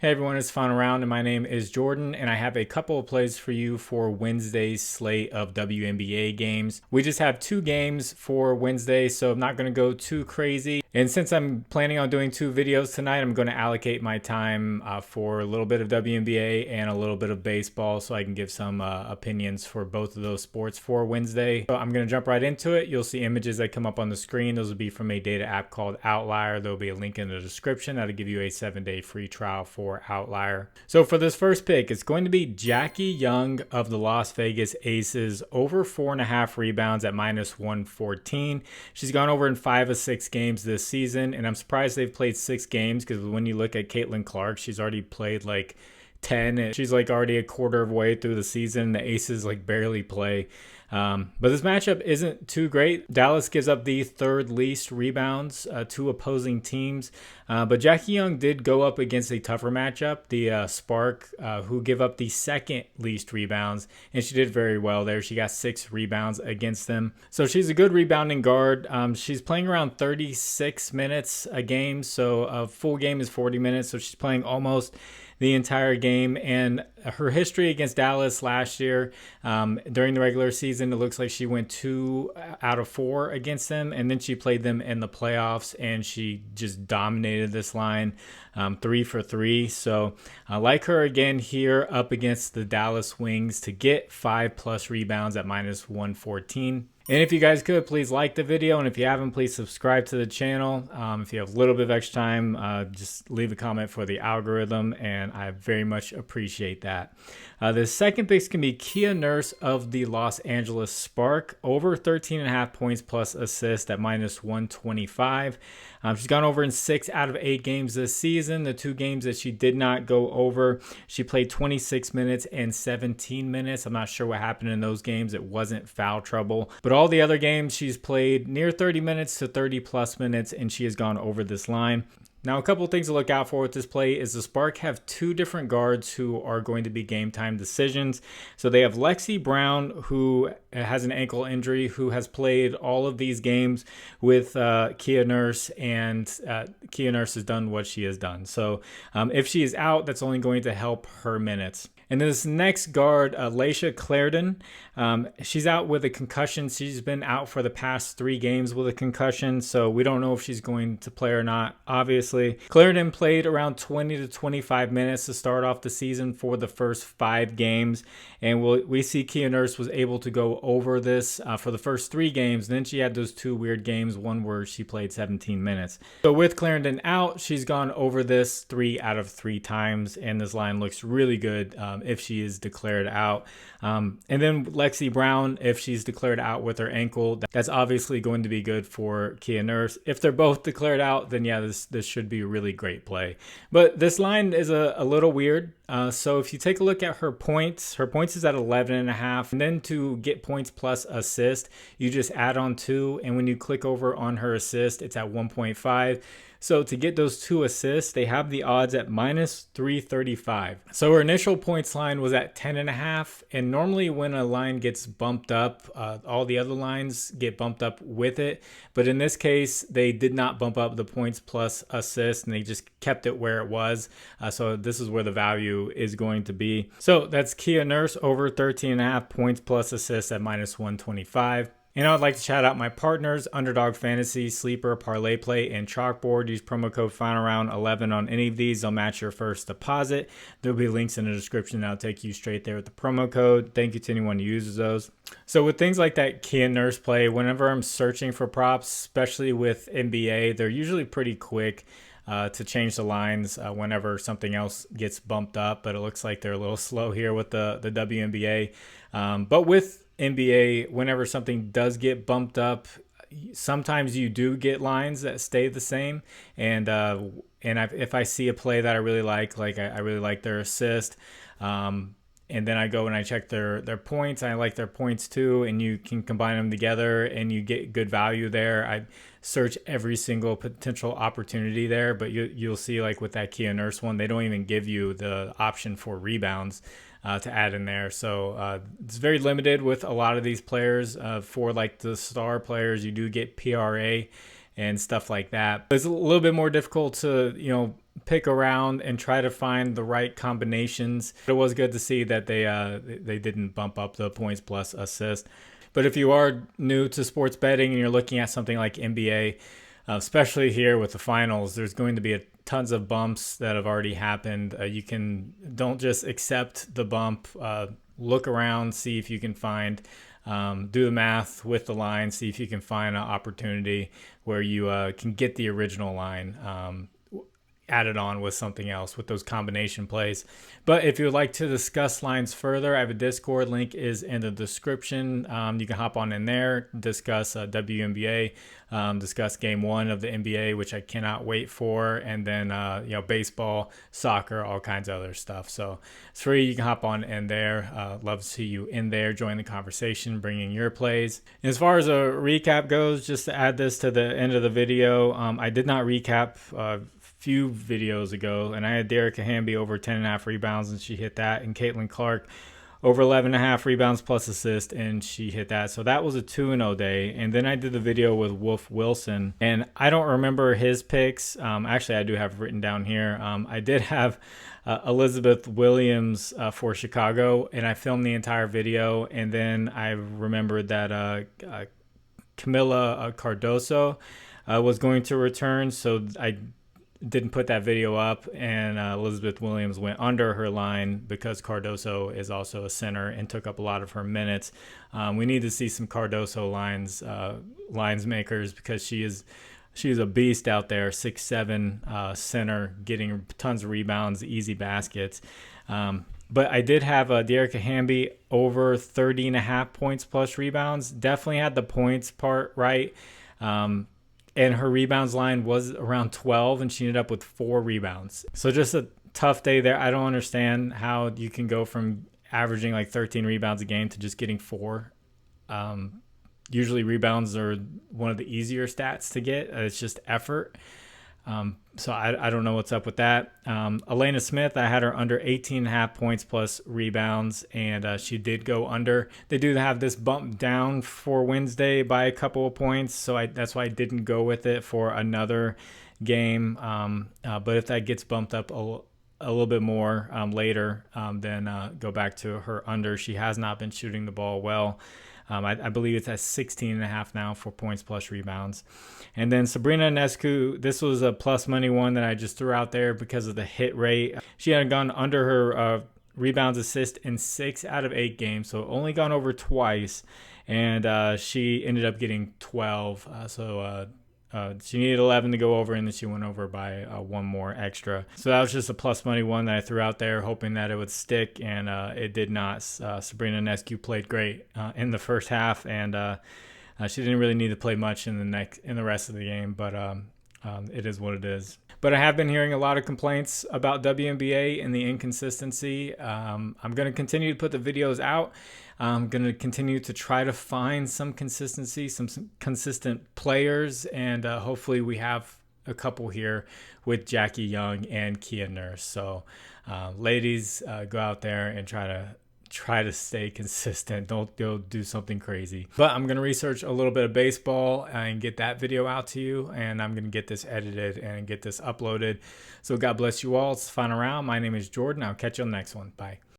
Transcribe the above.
Hey everyone, it's FinalRound and my name is Jordan and I have a couple of plays for you for Wednesday's slate of WNBA games. We just have two games for Wednesday, so I'm not going to go too crazy. And since I'm planning on doing two videos tonight, I'm going to allocate my time for a little bit of WNBA and a little bit of baseball so I can give some opinions for both of those sports for Wednesday. So I'm going to jump right into it. You'll see images that come up on the screen. Those will be from a data app called Outlier. There'll be a link in the description that'll give you a 7-day free trial for Outlier. So for this first pick, it's going to be Jackie Young of the Las Vegas Aces over 4.5 rebounds at -114. She's gone over in 5 of 6 games this season, and I'm surprised they've played 6 games because when you look at Caitlin Clark, she's already played like 10 and she's like already a quarter of the way through the season. The Aces like barely play. But this matchup isn't too great. Dallas gives up the third least rebounds to opposing teams. But Jackie Young did go up against a tougher matchup, the Spark, who give up the second least rebounds. And she did very well there. She got 6 rebounds against them. So she's a good rebounding guard. She's playing around 36 minutes a game. So a full game is 40 minutes. So she's playing almost the entire game. And her history against Dallas last year, during the regular season, it looks like she went 2 out of 4 against them, and then she played them in the playoffs and she just dominated this line, 3 for 3. So I like her again here up against the Dallas Wings to get 5+ rebounds at -114. And if you guys could, please like the video. And if you haven't, please subscribe to the channel. If you have a little bit of extra time, just leave a comment for the algorithm. And I very much appreciate that. The second pick can be Kia Nurse of the Los Angeles Spark over 13.5 points plus assist at -125. She's gone over in 6 out of 8 games this season. The 2 games that she did not go over, she played 26 minutes and 17 minutes. I'm not sure what happened in those games. It wasn't foul trouble. But all the other games, she's played near 30 minutes to 30+ minutes, and she has gone over this line. Now, a couple of things to look out for with this play is the Spark have 2 different guards who are going to be game time decisions. So they have Lexi Brown, who has an ankle injury, who has played all of these games with Kia Nurse, and Kia Nurse has done what she has done. So if she is out, that's only going to help her minutes. And this next guard, Laisha Clarendon, she's out with a concussion. She's been out for the past 3 games with a concussion, so we don't know if she's going to play or not, obviously. Clarendon played around 20 to 25 minutes to start off the season for the first 5 games, and we see Kia Nurse was able to go over this for the first 3 games. And then she had those 2 weird games, one where she played 17 minutes. So with Clarendon out, she's gone over this 3 out of 3 times, and this line looks really good if she is declared out. And then Lexi Brown, if she's declared out with her ankle, that's obviously going to be good for Kia Nurse. If they're both declared out, then yeah, this should be a really great play. But this line is a little weird. So if you take a look at her points is at 11.5. And then to get points plus assist, you just add on 2. And when you click over on her assist, it's at 1.5. So to get those 2 assists, they have the odds at -335. So her initial points line was at 10.5. And normally when a line gets bumped up, all the other lines get bumped up with it. But in this case, they did not bump up the points plus assist, and they just kept it where it was. So this is where the value is going to be. So that's Kia Nurse over 13.5 points plus assists at -125. And I would like to shout out my partners, Underdog Fantasy, Sleeper, ParlayPlay, and ChalkBoard. Use promo code FinalRound11 on any of these. They'll match your first deposit. There'll be links in the description that'll take you straight there with the promo code. Thank you to anyone who uses those. So with things like that Kia Nurse play, whenever I'm searching for props, especially with NBA, they're usually pretty quick to change the lines whenever something else gets bumped up. But it looks like they're a little slow here with the WNBA. But with NBA, whenever something does get bumped up, sometimes you do get lines that stay the same. And if I see a play that I really like I really like their assist, and then I go and I check their points, and I like their points too, and you can combine them together and you get good value there. I search every single potential opportunity there, but you'll see like with that Kia Nurse one, they don't even give you the option for rebounds to add in there. So it's very limited with a lot of these players. For like the star players, you do get PRA and stuff like that. It's a little bit more difficult to, pick around and try to find the right combinations. It was good to see that they didn't bump up the points plus assist. But if you are new to sports betting and you're looking at something like NBA, especially here with the finals, there's going to be tons of bumps that have already happened. Don't just accept the bump. Look around, see if you can find, do the math with the line, see if you can find an opportunity where you can get the original line added on with something else with those combination plays. But if you would like to discuss lines further, I have a Discord, link is in the description. You can hop on in there, discuss WNBA, discuss game 1 of the NBA, which I cannot wait for, and then baseball, soccer, all kinds of other stuff. So it's free. You can hop on in there. Love to see you in there, join the conversation, bringing your plays. And as far as a recap goes, just to add this to the end of the video, I did not recap few videos ago, and I had Derek Hamby over 10.5 rebounds, and she hit that, and Caitlin Clark over 11.5 rebounds plus assist, and she hit that. So that was a 2-0 day. And then I did the video with Wolf Wilson, and I don't remember his picks. Actually, I do have written down here. I did have Elizabeth Williams for Chicago, and I filmed the entire video, and then I remembered that Camila Cardoso was going to return, so I didn't put that video up, and Elizabeth Williams went under her line because Cardoso is also a center and took up a lot of her minutes. We need to see some Cardoso lines makers, because she's a beast out there, 6'7" center, getting tons of rebounds, easy baskets. But I did have Dearica Hamby over 30.5 points plus rebounds. Definitely had the points part right. And her rebounds line was around 12, and she ended up with 4 rebounds. So just a tough day there. I don't understand how you can go from averaging like 13 rebounds a game to just getting 4. Usually rebounds are one of the easier stats to get. It's just effort. So I don't know what's up with that. Elena Smith, I had her under 18.5 points plus rebounds, and she did go under. They do have this bump down for Wednesday by a couple of points, so that's why I didn't go with it for another game. But if that gets bumped up a little bit more later, then go back to her under. She has not been shooting the ball well. I believe it's at 16.5 now for points plus rebounds. And then Sabrina Ionescu, this was a plus money one that I just threw out there because of the hit rate. She had gone under her rebounds assist in 6 out of 8 games, so only gone over twice. And she ended up getting 12. She needed 11 to go over, and then she went over by 1 more extra. So that was just a plus money one that I threw out there, hoping that it would stick, and it did not. Sabrina Ionescu played great in the first half, and she didn't really need to play much in the rest of the game, but it is what it is. But I have been hearing a lot of complaints about WNBA and the inconsistency. I'm going to continue to put the videos out. I'm going to continue to try to find some consistency, some consistent players, and hopefully we have a couple here with Jackie Young and Kia Nurse. So ladies, go out there and try to stay consistent. Don't go do something crazy. But I'm going to research a little bit of baseball and get that video out to you, and I'm going to get this edited and get this uploaded. So God bless you all. It's the final round. My name is Jordan. I'll catch you on the next one. Bye.